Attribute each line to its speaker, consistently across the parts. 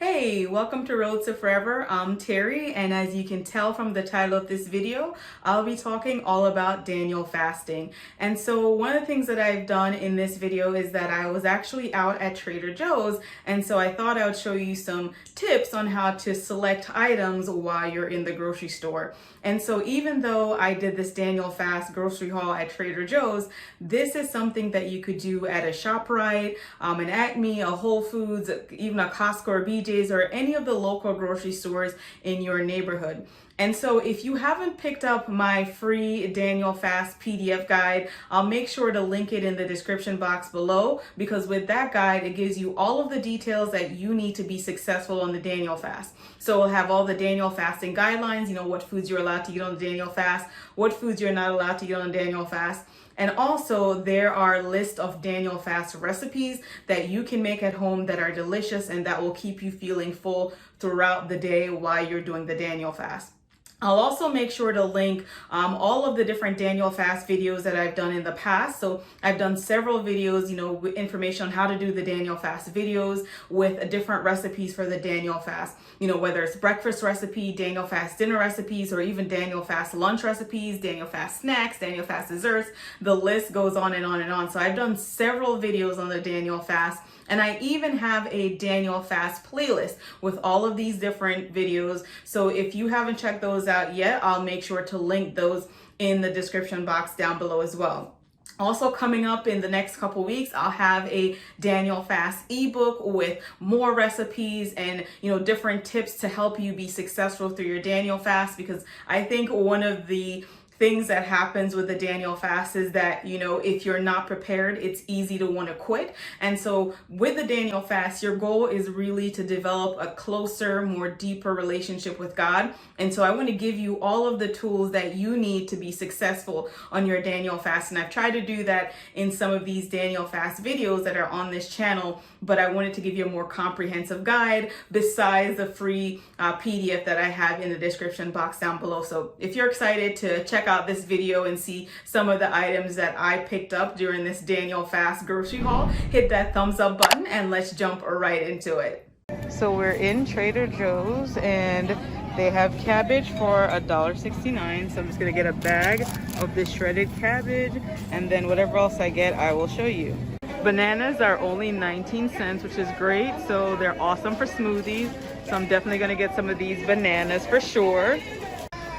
Speaker 1: Hey, welcome to Road to Forever. I'm Terry, and as you can tell from the title of this video, I'll be talking all about Daniel fasting. And so one of the things that I've done in this video is that I was actually out at Trader Joe's, and so I thought I would show you some tips on how to select items while you're in the grocery store. And so even though I did this Daniel fast grocery haul at Trader Joe's, this is something that you could do at a ShopRite, an Acme, a Whole Foods, even a Costco or BJ's, or any of the local grocery stores in your neighborhood. And so if you haven't picked up my free Daniel Fast PDF guide, I'll make sure to link it in the description box below, because with that guide, it gives you all of the details that you need to be successful on the Daniel Fast. So we'll have all the Daniel fasting guidelines, what foods you're allowed to eat on the Daniel Fast, what foods you're not allowed to eat on the Daniel Fast. And also there are a list of Daniel fast recipes that you can make at home that are delicious and that will keep you feeling full throughout the day while you're doing the Daniel fast. I'll also make sure to link all of the different Daniel fast videos that I've done in the past. So I've done several videos, with information on how to do the Daniel fast videos with different recipes for the Daniel fast. Whether it's breakfast recipe, Daniel fast dinner recipes, or even Daniel fast lunch recipes, Daniel fast snacks, Daniel fast desserts. The list goes on and on and on. So I've done several videos on the Daniel fast. And I even have a Daniel fast playlist with all of these different videos. So if you haven't checked those out yet, I'll make sure to link those in the description box down below as well. Also coming up in the next couple weeks, I'll have a Daniel fast ebook with more recipes and, different tips to help you be successful through your Daniel fast, because I think one of the things that happens with the Daniel fast is that, if you're not prepared, it's easy to want to quit. And so with the Daniel fast, your goal is really to develop a closer, more deeper relationship with God. And so I want to give you all of the tools that you need to be successful on your Daniel fast. And I've tried to do that in some of these Daniel fast videos that are on this channel, but I wanted to give you a more comprehensive guide besides the free PDF that I have in the description box down below. So if you're excited to check out this video and see some of the items that I picked up during this Daniel fast grocery haul, hit that thumbs up button and let's jump right into it. So we're in Trader Joe's and they have cabbage for $1.69. So I'm just gonna get a bag of this shredded cabbage, and then whatever else I get, I will show you. Bananas are only 19 cents, which is great. So they're awesome for smoothies. So I'm definitely gonna get some of these bananas for sure.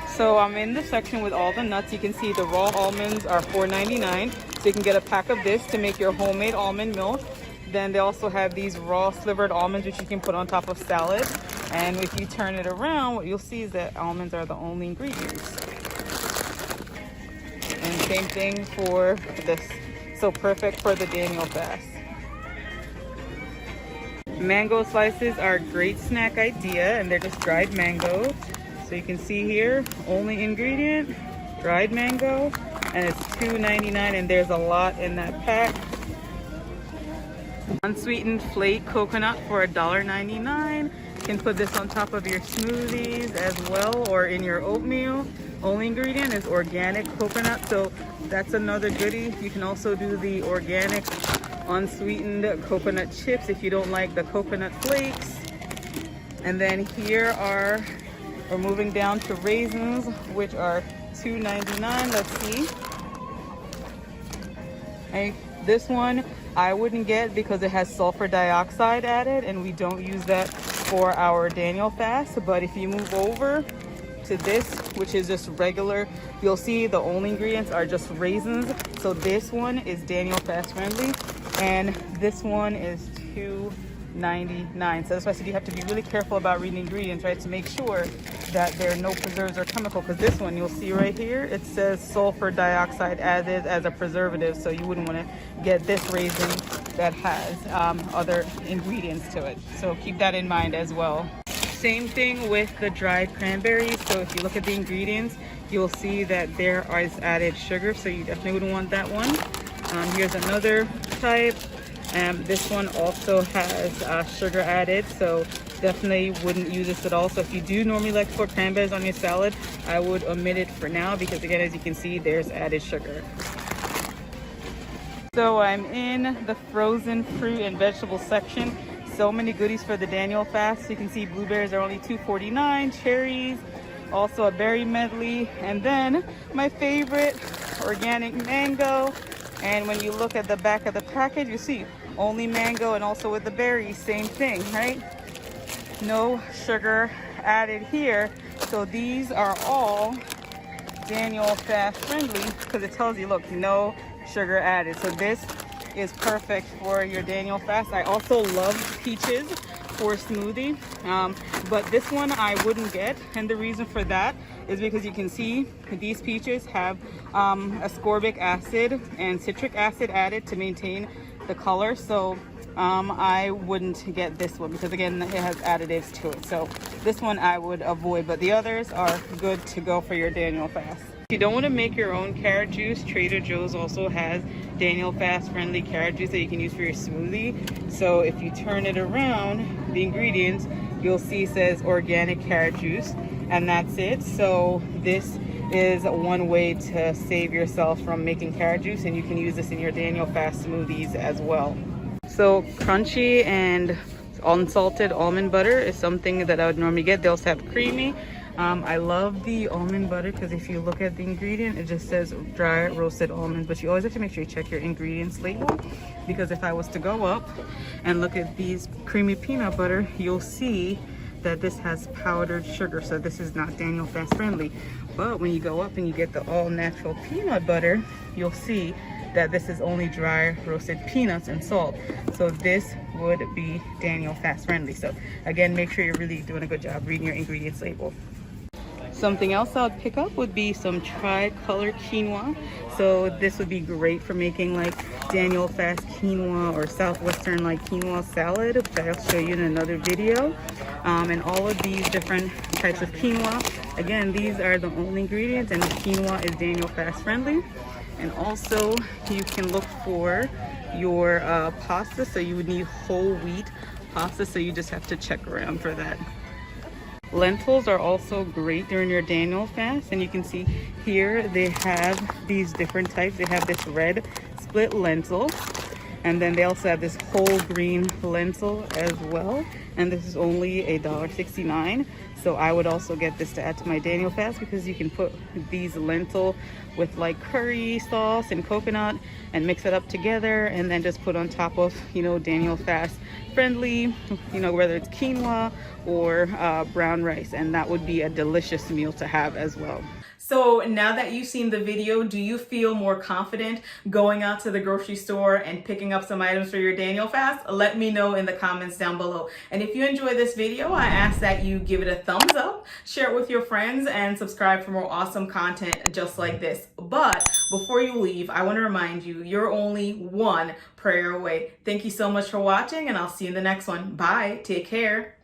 Speaker 1: So I'm in the section with all the nuts. You can see the raw almonds are $4.99. So you can get a pack of this to make your homemade almond milk. Then they also have these raw slivered almonds, which you can put on top of salad. And if you turn it around, what you'll see is that almonds are the only ingredients. And same thing for this. So perfect for the Daniel fast. Mango slices are a great snack idea, and they're just dried mango. So you can see here, only ingredient, dried mango, and it's $2.99, and there's a lot in that pack. Unsweetened flake coconut for $1.99. You can put this on top of your smoothies as well, or in your oatmeal. Only ingredient is organic coconut, so that's another goodie. You can also do the organic unsweetened coconut chips if you don't like the coconut flakes. And then here we're moving down to raisins, which are $2.99. Let's see. This one I wouldn't get because it has sulfur dioxide added, and we don't use that for our Daniel fast. But if you move over to this, which is just regular, you'll see the only ingredients are just raisins. So this one is Daniel fast friendly, and this one is $2.99. So that's why I said you have to be really careful about reading ingredients, right, to make sure that there are no preservatives or chemical, because this one you'll see right here, it says sulfur dioxide added as a preservative, so you wouldn't want to get this raisin that has other ingredients to it. So keep that in mind as well. Same thing with the dried cranberries. So if you look at the ingredients, you'll see that there is added sugar, so you definitely wouldn't want that one. Here's another type. This one also has sugar added, so definitely wouldn't use this at all. So if you do normally like to put cranberries on your salad, I would omit it for now, because again, as you can see, there's added sugar. So I'm in the frozen fruit and vegetable section. so many goodies for the Daniel fast. You can see blueberries are only $2.49, cherries, also a berry medley, and then my favorite, organic mango. And when you look at the back of the package, you see only mango, and also with the berries, same thing, right? No sugar added here. So these are all Daniel fast friendly because it tells you, look, no sugar added. So this is perfect for your Daniel fast. I also love peaches for smoothie, but this one I wouldn't get, and the reason for that is because you can see these peaches have ascorbic acid and citric acid added to maintain the color. So I wouldn't get this one because, again, it has additives to it. So this one I would avoid, but the others are good to go for your Daniel fast. If you don't want to make your own carrot juice, Trader Joe's also has Daniel fast friendly carrot juice that you can use for your smoothie. So if you turn it around, the ingredients, you'll see it says organic carrot juice, and that's it. So this is one way to save yourself from making carrot juice, and you can use this in your Daniel fast smoothies as well. So crunchy and unsalted almond butter is something that I would normally get. They also have creamy. I love the almond butter because if you look at the ingredient, it just says dry roasted almonds, but you always have to make sure you check your ingredients label, because if I was to go up and look at these creamy peanut butter, you'll see that this has powdered sugar, so this is not Daniel fast friendly. But when you go up and you get the all natural peanut butter, you'll see that this is only dry roasted peanuts and salt. So this would be Daniel fast friendly. So again, make sure you're really doing a good job reading your ingredients label. Something else I would pick up would be some tri-color quinoa. So this would be great for making like Daniel fast quinoa or southwestern like quinoa salad, which I'll show you in another video. And all of these different types of quinoa, again, these are the only ingredients, and quinoa is Daniel fast friendly. And also you can look for your pasta. So you would need whole wheat pasta, so you just have to check around for that. Lentils are also great during your Daniel fast, and you can see here they have these different types. They have this red split lentil, and then they also have this whole green lentil as well, and this is only $1.69. So I would also get this to add to my Daniel fast, because you can put these lentil with like curry sauce and coconut and mix it up together, and then just put on top of, you know, Daniel fast friendly, you know, whether it's quinoa or brown rice, and that would be a delicious meal to have as well. So now that you've seen the video, do you feel more confident going out to the grocery store and picking up some items for your Daniel fast? Let me know in the comments down below. And if you enjoy this video, I ask that you give it a thumbs up, share it with your friends, and subscribe for more awesome content just like this. But before you leave, I want to remind you, you're only one prayer away. Thank you so much for watching, and I'll see you in the next one. Bye. Take care.